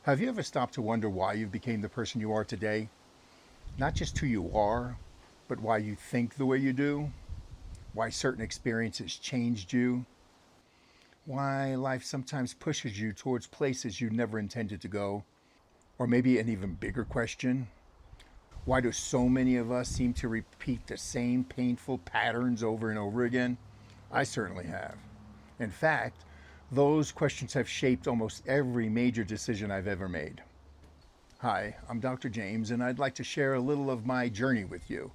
Have you ever stopped to wonder why you became the person you are today? Not just who you are, but why you think the way you do? Why certain experiences changed you? Why life sometimes pushes you towards places you never intended to go? Or maybe an even bigger question: why do so many of us seem to repeat the same painful patterns over and over again? I certainly have. In fact, those questions have shaped almost every major decision I've ever made. Hi, I'm Dr. James, and I'd like to share a little of my journey with you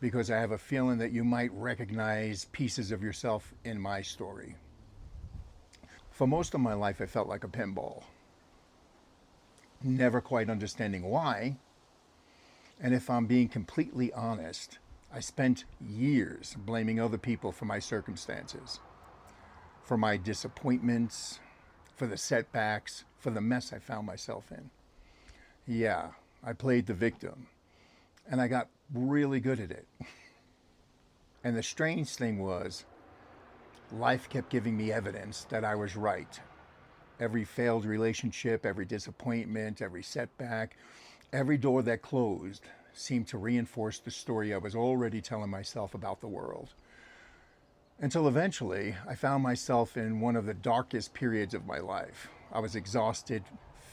because I have a feeling that you might recognize pieces of yourself in my story. For most of my life, I felt like a pinball, never quite understanding why. And if I'm being completely honest, I spent years blaming other people for my circumstances, for my disappointments, for the setbacks, for the mess I found myself in. Yeah, I played the victim, and I got really good at it. And the strange thing was, life kept giving me evidence that I was right. Every failed relationship, every disappointment, every setback, every door that closed seemed to reinforce the story I was already telling myself about the world. Until eventually, I found myself in one of the darkest periods of my life. I was exhausted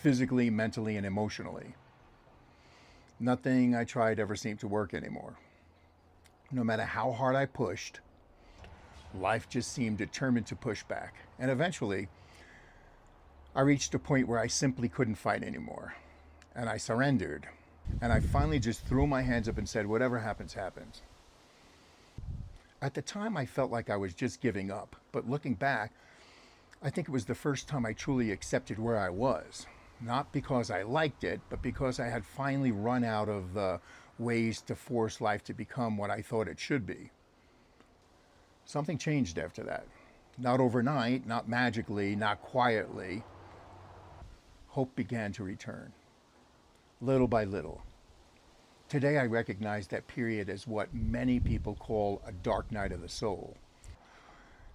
physically, mentally, and emotionally. Nothing I tried ever seemed to work anymore. No matter how hard I pushed, life just seemed determined to push back. And eventually, I reached a point where I simply couldn't fight anymore. And I surrendered. And I finally just threw my hands up and said, whatever happens, happens. At the time, I felt like I was just giving up. But looking back, I think it was the first time I truly accepted where I was. Not because I liked it, but because I had finally run out of the ways to force life to become what I thought it should be. Something changed after that. Not overnight, not magically, not quietly. Hope began to return, little by little. Today, I recognize that period as what many people call a dark night of the soul.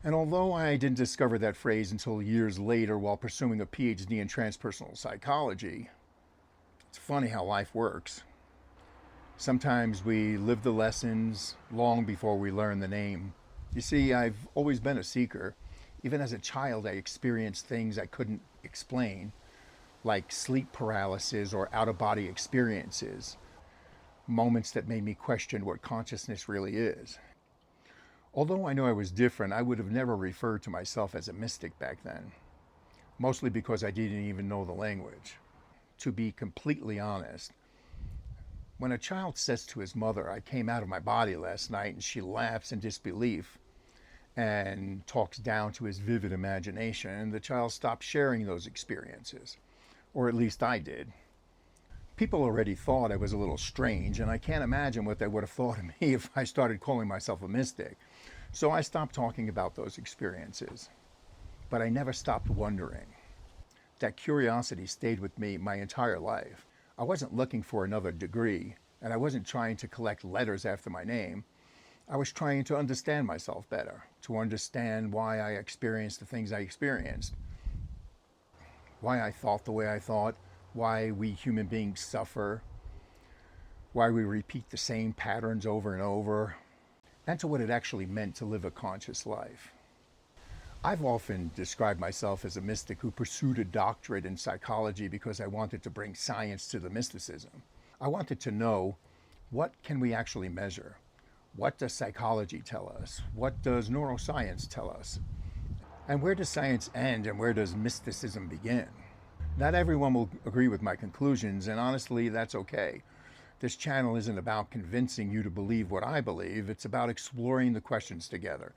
And although I didn't discover that phrase until years later while pursuing a Ph.D. in Transpersonal Psychology, it's funny how life works. Sometimes we live the lessons long before we learn the name. You see, I've always been a seeker. Even as a child, I experienced things I couldn't explain, like sleep paralysis or out of body experiences, moments that made me question what consciousness really is. Although I know I was different, I would have never referred to myself as a mystic back then, mostly because I didn't even know the language. To be completely honest, when a child says to his mother, I came out of my body last night, and she laughs in disbelief and talks down to his vivid imagination, the child stops sharing those experiences. Or at least I did. People already thought I was a little strange, and I can't imagine what they would have thought of me if I started calling myself a mystic. So I stopped talking about those experiences. But I never stopped wondering. That curiosity stayed with me my entire life. I wasn't looking for another degree, and I wasn't trying to collect letters after my name. I was trying to understand myself better, to understand why I experienced the things I experienced, why I thought the way I thought, why we human beings suffer, why we repeat the same patterns over and over, and to what it actually meant to live a conscious life. I've often described myself as a mystic who pursued a doctorate in psychology because I wanted to bring science to the mysticism. I wanted to know, what can we actually measure? What does psychology tell us? What does neuroscience tell us? And where does science end and where does mysticism begin? Not everyone will agree with my conclusions, and honestly, that's okay. This channel isn't about convincing you to believe what I believe, it's about exploring the questions together.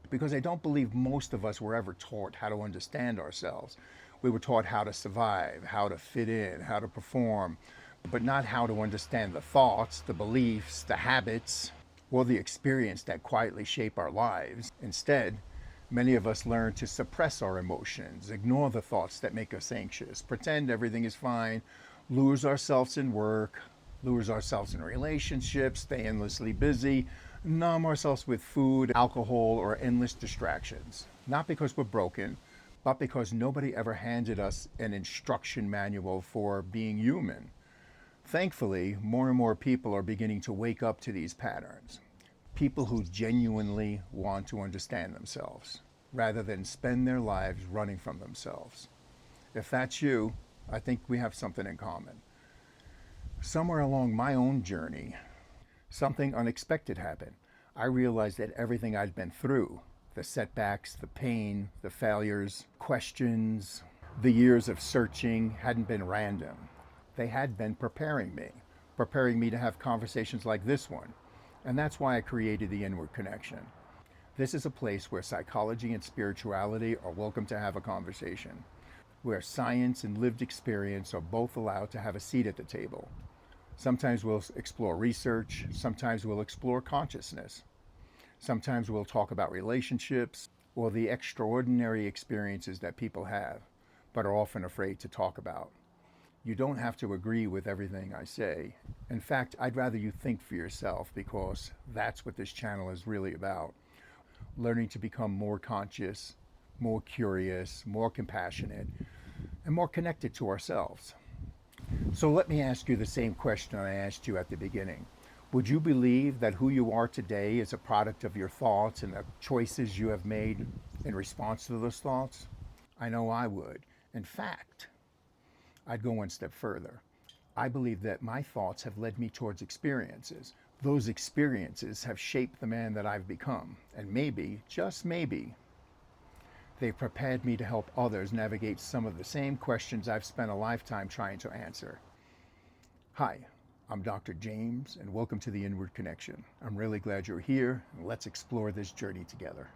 Because I don't believe most of us were ever taught how to understand ourselves. We were taught how to survive, how to fit in, how to perform, but not how to understand the thoughts, the beliefs, the habits, or the experience that quietly shape our lives. Instead, many of us learn to suppress our emotions, ignore the thoughts that make us anxious, pretend everything is fine, lose ourselves in work, lose ourselves in relationships, stay endlessly busy, numb ourselves with food, alcohol, or endless distractions. Not because we're broken, but because nobody ever handed us an instruction manual for being human. Thankfully, more and more people are beginning to wake up to these patterns. People who genuinely want to understand themselves, rather than spend their lives running from themselves. If that's you, I think we have something in common. Somewhere along my own journey, something unexpected happened. I realized that everything I'd been through, the setbacks, the pain, the failures, questions, the years of searching, hadn't been random. They had been preparing me to have conversations like this one. And that's why I created the Inward Connection. This is a place where psychology and spirituality are welcome to have a conversation, where science and lived experience are both allowed to have a seat at the table. Sometimes we'll explore research, sometimes we'll explore consciousness. Sometimes we'll talk about relationships or the extraordinary experiences that people have, but are often afraid to talk about. You don't have to agree with everything I say. In fact, I'd rather you think for yourself, because that's what this channel is really about. Learning to become more conscious, more curious, more compassionate, and more connected to ourselves. So let me ask you the same question I asked you at the beginning. Would you believe that who you are today is a product of your thoughts and the choices you have made in response to those thoughts? I know I would. In fact, I'd go one step further. I believe that my thoughts have led me towards experiences. Those experiences have shaped the man that I've become. And maybe, just maybe, they've prepared me to help others navigate some of the same questions I've spent a lifetime trying to answer. Hi, I'm Dr. James, and welcome to the Inward Connection. I'm really glad you're here, and let's explore this journey together.